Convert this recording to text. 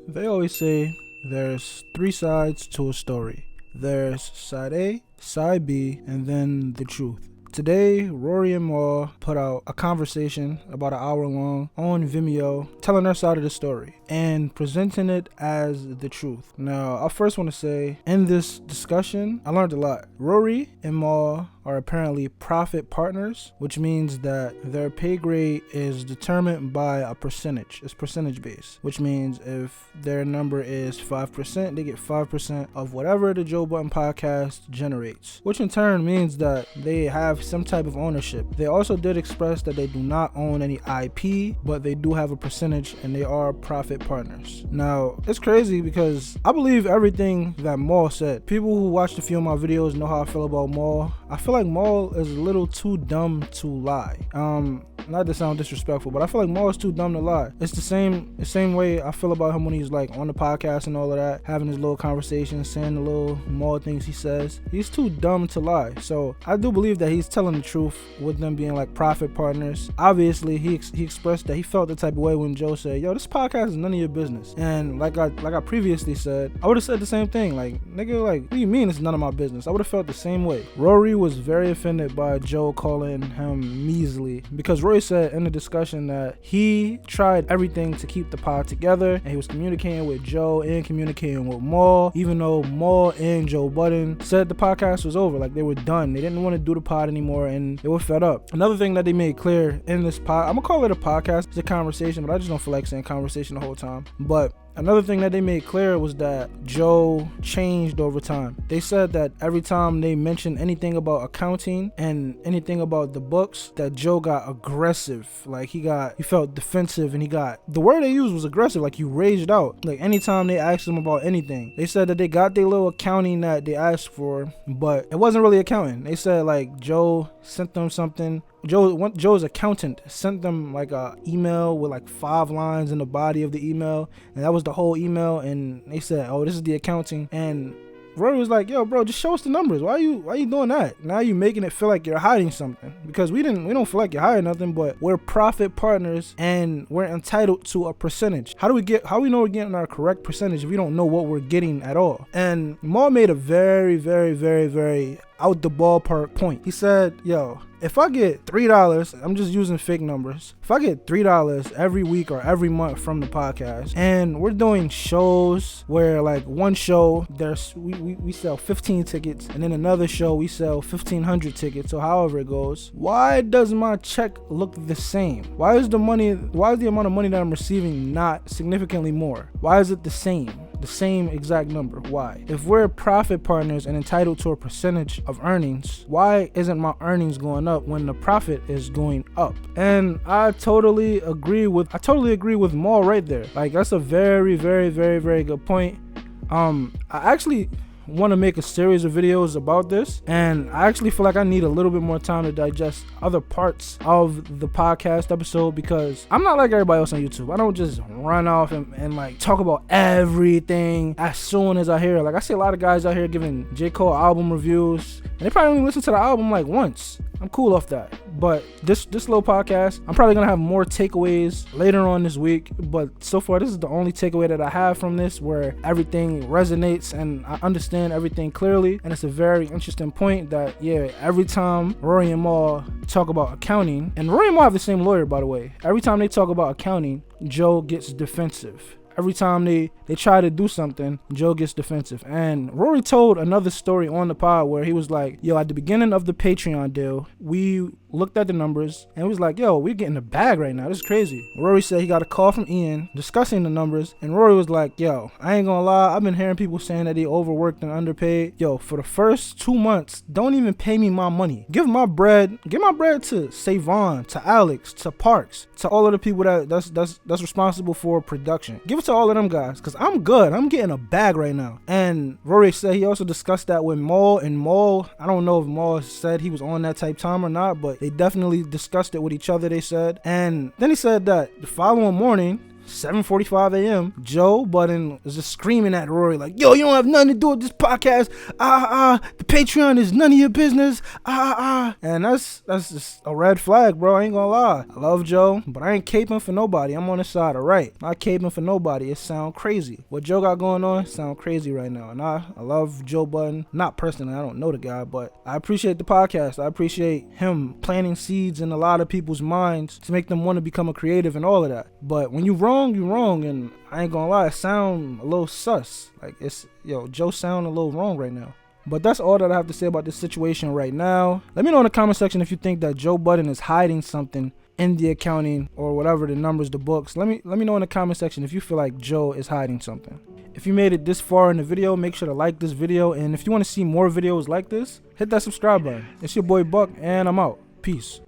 They always say there's three sides to a story. There's side A, side B, and then the truth. Today, Rory and Mal put out a conversation about an hour long on Vimeo telling their side of the story and presenting it as the truth. Now, I first want to say, in this discussion, I learned a lot. Rory and Mal are apparently profit partners, which means that their pay grade is determined by a percentage. It's percentage based, which means if their number is 5%, they get 5% of whatever the Joe Budden Podcast generates, which in turn means that they have some type of ownership. They also did express that they do not own any IP, but they do have a percentage and they are profit partners. Now, it's crazy because I believe everything that Mal said. People who watched a few of my videos know how I feel about Mal. I feel like Mal is a little too dumb to lie. Not to sound disrespectful, but I feel like Mal is too dumb to lie. It's the same way I feel about him when he's like on the podcast and all of that, having his little conversations, saying the little Mal things he says. He's too dumb to lie. So I do believe that he's telling the truth with them being like profit partners. Obviously, he expressed that he felt the type of way when Joe said, "Yo, this podcast is none of your business." And like I previously said, I would have said the same thing. Like, nigga, like, what do you mean it's none of my business? I would have felt the same way. Rory was very offended by Joe calling him measly because Rory said in the discussion that he tried everything to keep the pod together and he was communicating with Joe and communicating with Mal, even though Mal and Joe Budden said the podcast was over, like they were done. They didn't want to do the pod anymore and they were fed up. Another thing that they made clear in this pod, I'm gonna call it a podcast, it's a conversation, but I just don't feel like saying conversation the whole time. But another thing that they made clear was that Joe changed over time. They said that every time they mentioned anything about accounting and anything about the books, that Joe got aggressive. Like he felt defensive and the word they used was aggressive, like he raged out. Like anytime they asked him about anything. They said that they got their little accounting that they asked for, but it wasn't really accounting. They said like Joe sent them something. Joe's accountant sent them like a email with like 5 lines in the body of the email, and that was the whole email. And they said, "Oh, this is the accounting." And Rory was like, "Yo, bro, just show us the numbers. Why are you doing that? Now you making it feel like you're hiding something, because we don't feel like you're hiding nothing, but we're profit partners and we're entitled to a percentage. How we know we're getting our correct percentage if we don't know what we're getting at all?" And Mal made a very, very, very, very out the ballpark point. He said, "Yo, if I get $3, I'm just using fake numbers. If I get $3 every week or every month from the podcast, and we're doing shows where like one show we sell 15 tickets, and then another show we sell 1,500 tickets, or however it goes, why does my check look the same? Why is the amount of money that I'm receiving not significantly more? Why is it the same exact number? Why? If we're profit partners and entitled to a percentage of earnings, why isn't my earnings going up when the profit is going up?" And I totally agree with Mal right there. Like, that's a very, very, very, very good point. I actually want to make a series of videos about this, and I actually feel like I need a little bit more time to digest other parts of the podcast episode, because I'm not like everybody else on YouTube. I don't just run off and like talk about everything as soon as I hear it. Like, I see a lot of guys out here giving J. Cole album reviews, and they probably only listen to the album like once. I'm cool off that. But this little podcast, I'm probably gonna have more takeaways later on this week, but so far this is the only takeaway that I have from this, where everything resonates and I understand everything clearly. And it's a very interesting point that, yeah, every time Rory and Mal talk about accounting, and Rory and Mal have the same lawyer, by the way, every time they talk about accounting, Joe gets defensive. Every time they try to do something, Joe gets defensive. And Rory told another story on the pod where he was like, "Yo, at the beginning of the Patreon deal, we looked at the numbers and it was like, yo, we're getting a bag right now. This is crazy." Rory said he got a call from Ian discussing the numbers, and Rory was like, "Yo, I ain't gonna lie, I've been hearing people saying that they overworked and underpaid. Yo, for the first 2 months, don't even pay me my money. Give my bread to Savon, to Alex, to Parks, to all of the people that's responsible for production. Give it to all of them guys, because I'm good. I'm getting a bag right now." And Rory said he also discussed that with Mal, and Mal, I don't know if Mal said he was on that type time or not, but they definitely discussed it with each other, they said. And then he said that the following morning, 7:45 a.m., Joe Budden is just screaming at Rory like, yo, you don't have nothing to do with this podcast. The Patreon is none of your business. And that's just a red flag, bro. I ain't gonna lie. I love Joe, but I ain't caping for nobody. I'm on the side of right. Not caping for nobody. It sound crazy. What Joe got going on sound crazy right now. And I love Joe Budden. Not personally, I don't know the guy, but I appreciate the podcast. I appreciate him planting seeds in a lot of people's minds to make them want to become a creative and all of that. But when you wrong, you wrong. And I ain't gonna lie, it sound a little sus. Like, Joe sound a little wrong right now. But that's all that I have to say about this situation right now. Let me know in the comment section if you think that Joe Budden is hiding something in the accounting or whatever, the numbers, the books. Let me know in the comment section if you feel like Joe is hiding something. If you made it this far in the video, make sure to like this video. And if you want to see more videos like this, hit that subscribe button. It's your boy Buck, and I'm out. Peace.